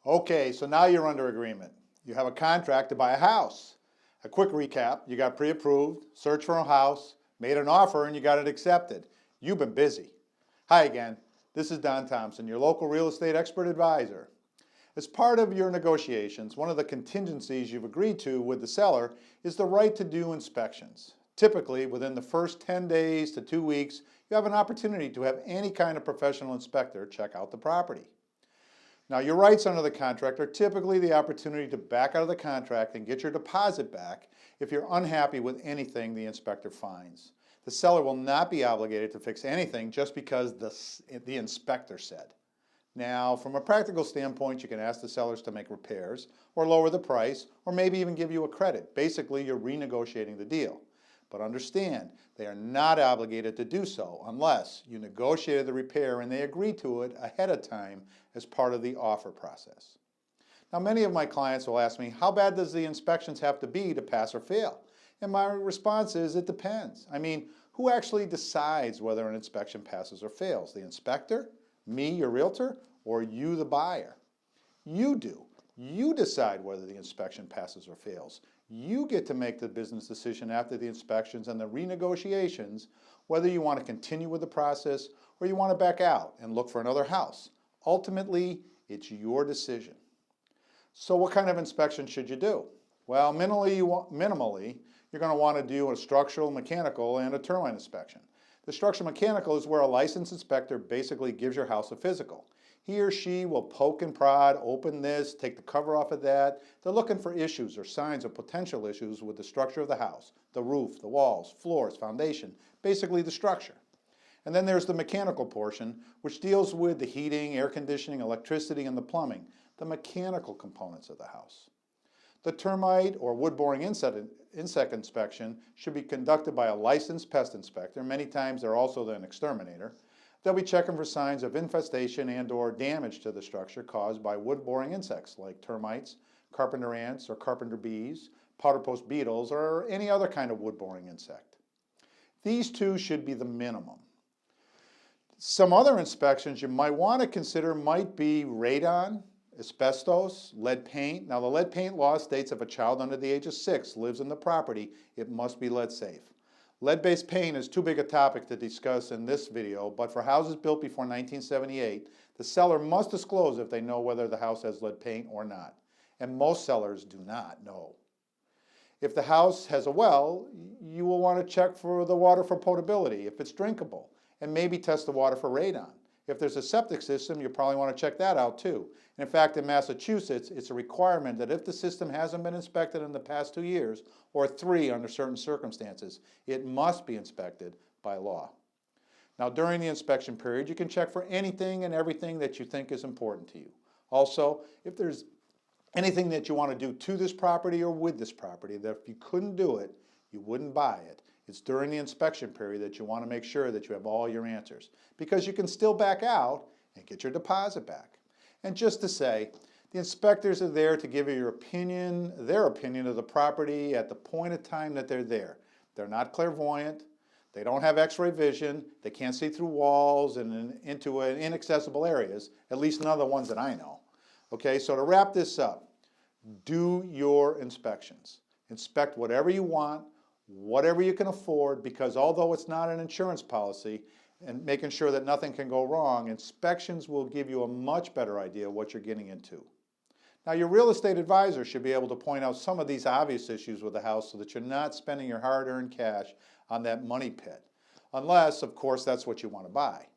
Okay, so now you're under agreement. You have a contract to buy a house. A quick recap, you got pre-approved, searched for a house, made an offer, and you got it accepted. You've been busy. Hi again, this is Don Thompson, your local real estate expert advisor. As part of your negotiations, one of the contingencies you've agreed to with the seller is the right to do inspections. Typically, within the first 10 days to 2 weeks, you have an opportunity to have any kind of professional inspector check out the property. Now, your rights under the contract are typically the opportunity to back out of the contract and get your deposit back if you're unhappy with anything the inspector finds. The seller will not be obligated to fix anything just because the inspector said. Now, from a practical standpoint, you can ask the sellers to make repairs or lower the price or maybe even give you a credit. Basically, you're renegotiating the deal. But understand, they are not obligated to do so unless you negotiated the repair and they agreed to it ahead of time as part of the offer process. Now, many of my clients will ask me, how bad does the inspections have to be to pass or fail? And my response is, it depends. I mean, who actually decides whether an inspection passes or fails? The inspector, me, your realtor, or you, the buyer? You do. You decide whether the inspection passes or fails. You get to make the business decision after the inspections and the renegotiations whether you want to continue with the process or you want to back out and look for another house. Ultimately, it's your decision. So what kind of inspection should you do? Well, minimally, you're going to want to do a structural, mechanical, and a termite inspection. The structural mechanical is where a licensed inspector basically gives your house a physical. He or she will poke and prod, open this, take the cover off of that. They're looking for issues or signs of potential issues with the structure of the house, the roof, the walls, floors, foundation, basically the structure. And then there's the mechanical portion, which deals with the heating, air conditioning, electricity, and the plumbing, the mechanical components of the house. The termite or wood boring insect inspection should be conducted by a licensed pest inspector. Many times they're also an exterminator. They'll be checking for signs of infestation and or damage to the structure caused by wood boring insects like termites, carpenter ants or carpenter bees, powder post beetles, or any other kind of wood boring insect. These two should be the minimum. Some other inspections you might want to consider might be radon, asbestos, lead paint. Now, the lead paint law states if a child under the age of 6 lives in the property, it must be lead safe. Lead-based paint is too big a topic to discuss in this video, but for houses built before 1978, the seller must disclose if they know whether the house has lead paint or not. And most sellers do not know. If the house has a well, you will want to check for the water for potability, if it's drinkable, and maybe test the water for radon. If there's a septic system, you probably want to check that out too. And in fact, in Massachusetts, it's a requirement that if the system hasn't been inspected in the past 2 years, or 3 under certain circumstances, it must be inspected by law. Now, during the inspection period, you can check for anything and everything that you think is important to you. Also, if there's anything that you want to do to this property or with this property, that if you couldn't do it, you wouldn't buy it. It's during the inspection period that you want to make sure that you have all your answers, because you can still back out and get your deposit back. And just to say, the inspectors are there to give you your opinion, their opinion of the property at the point of time that they're there. They're not clairvoyant. They don't have x-ray vision. They can't see through walls and into inaccessible areas, at least none of the ones that I know. Okay, so to wrap this up, do your inspections. Inspect whatever you want, whatever you can afford, because although it's not an insurance policy, and making sure that nothing can go wrong, inspections will give you a much better idea of what you're getting into. Now, your real estate advisor should be able to point out some of these obvious issues with the house so that you're not spending your hard-earned cash on that money pit, unless, of course, that's what you want to buy.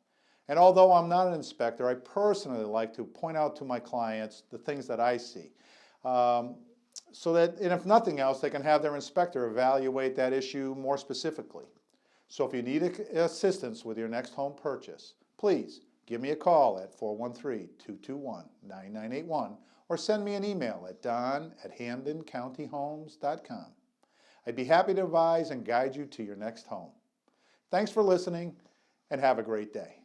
And although I'm not an inspector, I personally like to point out to my clients the things that I see. So that, and if nothing else, they can have their inspector evaluate that issue more specifically. So if you need assistance with your next home purchase, please give me a call at 413-221-9981 or send me an email at don@hamdencountyhomes.com. I'd be happy to advise and guide you to your next home. Thanks for listening and have a great day.